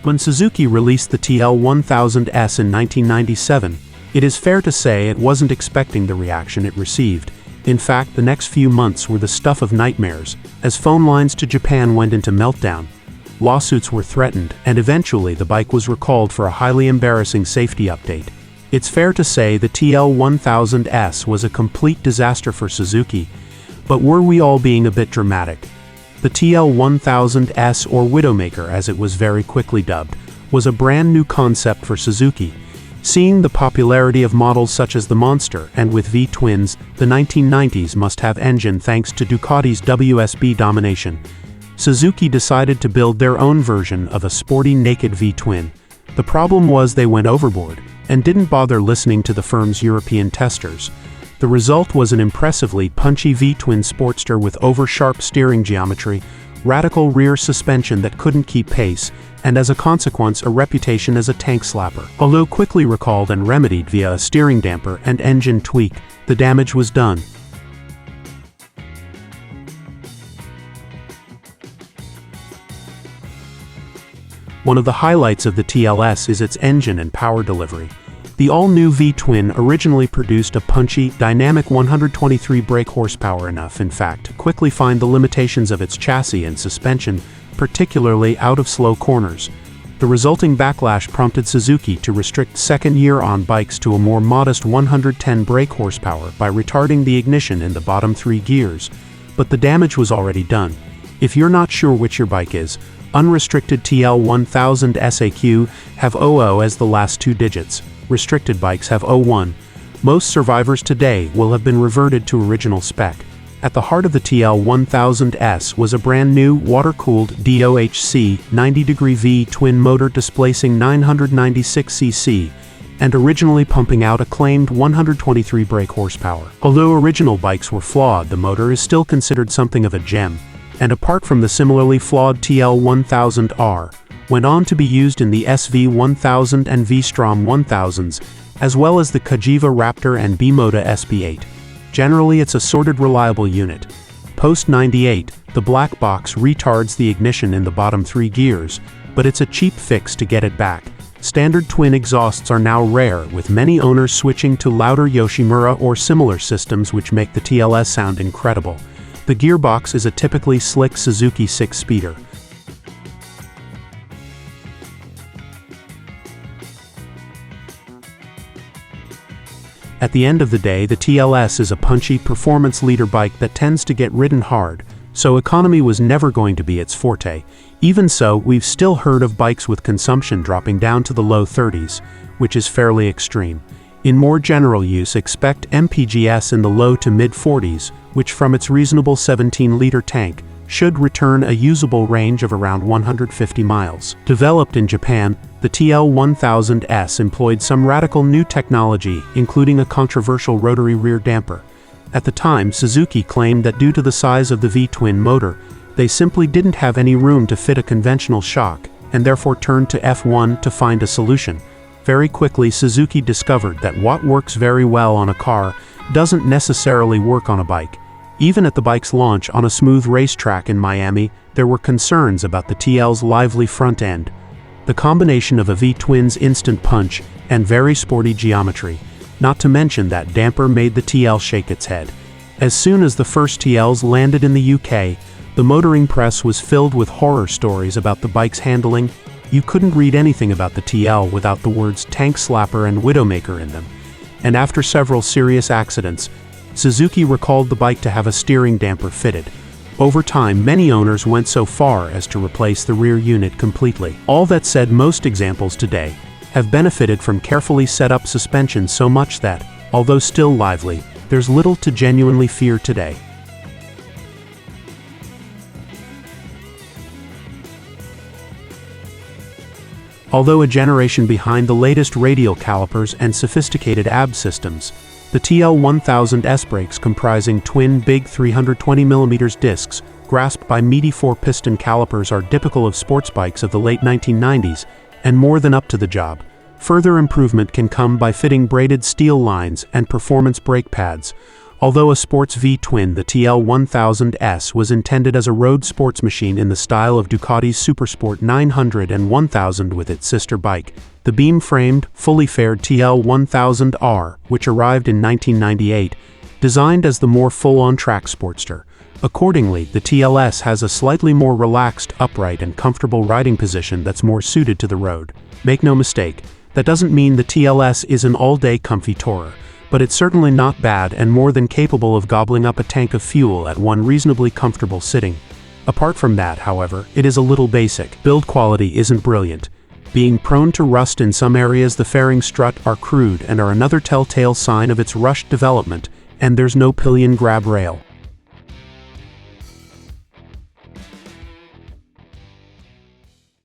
When Suzuki released the TL1000S in 1997, it is fair to say it wasn't expecting the reaction it received. In fact, the next few months were the stuff of nightmares, as phone lines to Japan went into meltdown. Lawsuits were threatened, and eventually the bike was recalled for a highly embarrassing safety update. It's fair to say the TL1000S was a complete disaster for Suzuki, but were we all being a bit dramatic? The TL1000S, or Widowmaker as it was very quickly dubbed, was a brand new concept for Suzuki. Seeing the popularity of models such as the Monster and with V-twins, the 1990s must have engine thanks to Ducati's WSB domination. Suzuki decided to build their own version of a sporty naked V-twin. The problem was they went overboard and didn't bother listening to the firm's European testers. The result was an impressively punchy V-twin sportster with over-sharp steering geometry, radical rear suspension that couldn't keep pace, and as a consequence a reputation as a tank slapper. Although quickly recalled and remedied via a steering damper and engine tweak, the damage was done. One of the highlights of the TLS is its engine and power delivery. The all-new V-twin originally produced a punchy, dynamic 123 brake horsepower, enough, in fact, to quickly find the limitations of its chassis and suspension, particularly out of slow corners. The resulting backlash prompted Suzuki to restrict second year-on bikes to a more modest 110 brake horsepower by retarding the ignition in the bottom three gears. But the damage was already done. If you're not sure which your bike is, unrestricted TL1000S ECU have 00 as the last two digits. Restricted bikes have 01. Most survivors today will have been reverted to original spec. At the heart of the TL1000S was a brand new water-cooled DOHC 90-degree V twin motor displacing 996 cc and originally pumping out a claimed 123 brake horsepower. Although original bikes were flawed, the motor is still considered something of a gem, and apart from the similarly flawed TL1000R, went on to be used in the SV1000 and V-Strom 1000s, as well as the Cagiva Raptor and Bimota SB8. Generally, it's a sorted, reliable unit. Post-98, the black box retards the ignition in the bottom three gears, but it's a cheap fix to get it back. Standard twin exhausts are now rare, with many owners switching to louder Yoshimura or similar systems which make the TLS sound incredible. The gearbox is a typically slick Suzuki 6-speeder. At the end of the day, the TLS is a punchy, performance leader bike that tends to get ridden hard, so economy was never going to be its forte. Even so, we've still heard of bikes with consumption dropping down to the low 30s, which is fairly extreme. In more general use, expect MPGs in the low to mid 40s, which from its reasonable 17-liter tank, should return a usable range of around 150 miles. Developed in Japan, the TL1000S employed some radical new technology, including a controversial rotary rear damper. At the time, Suzuki claimed that due to the size of the V-twin motor, they simply didn't have any room to fit a conventional shock, and therefore turned to F1 to find a solution. Very quickly, Suzuki discovered that what works very well on a car doesn't necessarily work on a bike. Even at the bike's launch on a smooth racetrack in Miami, there were concerns about the TL's lively front end. The combination of a V-twin's instant punch and very sporty geometry, not to mention that damper, made the TL shake its head. As soon as the first TLs landed in the UK, the motoring press was filled with horror stories about the bike's handling. You couldn't read anything about the TL without the words tank slapper and widowmaker in them. And after several serious accidents, Suzuki recalled the bike to have a steering damper fitted. Over time, many owners went so far as to replace the rear unit completely. All that said, most examples today have benefited from carefully set up suspension so much that, although still lively, there's little to genuinely fear today. Although a generation behind the latest radial calipers and sophisticated AB systems, the TL1000S brakes, comprising twin big 320mm discs grasped by meaty 4-piston calipers, are typical of sports bikes of the late 1990s and more than up to the job. Further improvement can come by fitting braided steel lines and performance brake pads. Although a sports V-twin, the TL1000S was intended as a road sports machine in the style of Ducati's Supersport 900 and 1000 with its sister bike, the beam-framed, fully fared TL1000R, which arrived in 1998, designed as the more full-on track sportster. Accordingly, the TLS has a slightly more relaxed, upright, and comfortable riding position that's more suited to the road. Make no mistake, that doesn't mean the TLS is an all-day comfy tourer, but it's certainly not bad and more than capable of gobbling up a tank of fuel at one reasonably comfortable sitting. Apart from that, however, it is a little basic. Build quality isn't brilliant. Being prone to rust in some areas, the fairing strut are crude and are another telltale sign of its rushed development, and there's no pillion grab rail.